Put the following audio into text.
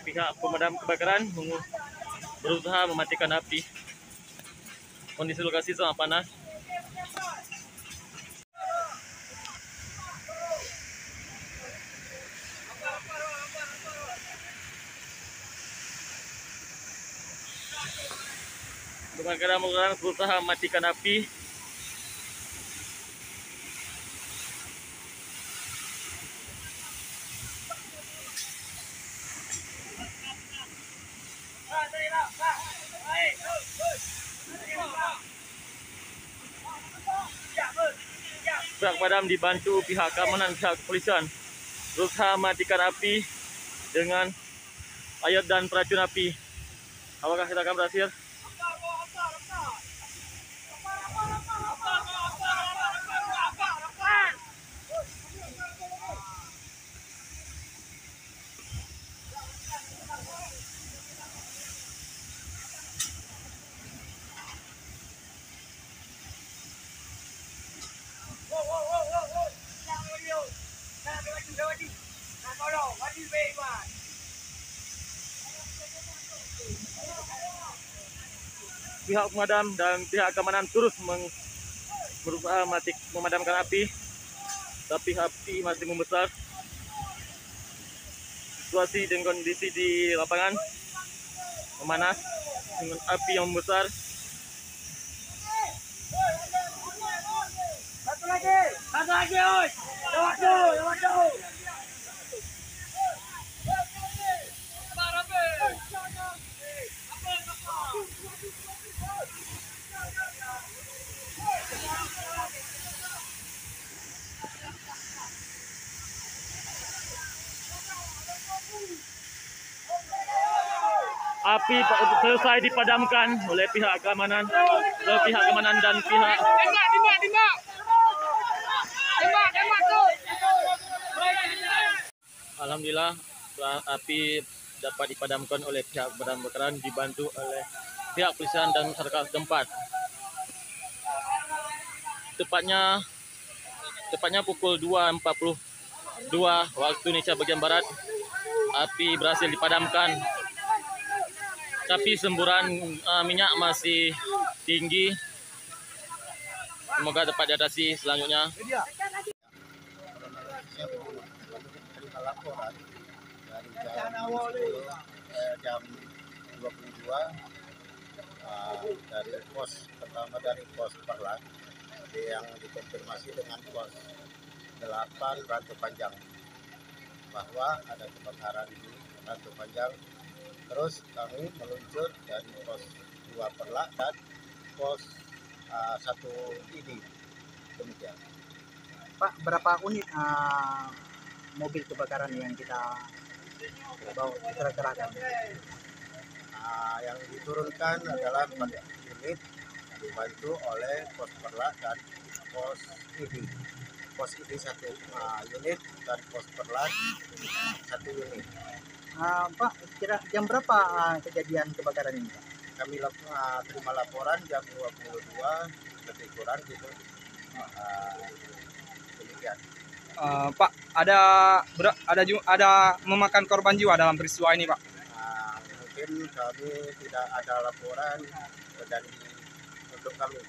pihak pemadam kebakaran berusaha mematikan api. Kondisi lokasi sangat panas. Kebakaran berusaha mematikan api. Pihak pemadam dibantu pihak keamanan, pihak kepolisian berusaha mematikan api dengan air dan peracun api. Apakah kita akan berhasil? Pihak pemadam dan pihak keamanan terus berusaha memadamkan api, tapi api masih membesar. Situasi dan kondisi di lapangan memanas dengan api yang membesar. Satu lagi, oi. Lewat jauh. Api selesai dipadamkan oleh pihak keamanan, dan pihak Tembak tuh. Alhamdulillah api dapat dipadamkan oleh pihak pemadam kebakaran dibantu oleh pihak kepolisian dan masyarakat setempat. Tepatnya pukul 2.42 waktu Indonesia bagian barat, api berhasil dipadamkan. Tapi semburan minyak masih tinggi. Semoga dapat diatasi selanjutnya. Terima laporan dari jam 22 dari pos pertama dari pos Perlak yang dikonfirmasi dengan pos 8 Rantu Panjang bahwa ada kebakaran di Rantu Panjang. Terus kami meluncur dari pos 2 Perlak dan pos 1 ini. Demikian. Pak, berapa unit mobil kebakaran yang kita bawa kerahkan? Yang diturunkan adalah 4 unit dibantu oleh pos Perlak dan pos ID. Pos ID 1 unit dan pos Perlak 1 unit. Pak, kira jam berapa kejadian kebakaran ini, Pak? Kami terima laporan jam 22 lebih kurang gitu. Demikian. Pak, ada memakan korban jiwa dalam peristiwa ini, Pak? Mungkin kami tidak ada laporan dan untuk kami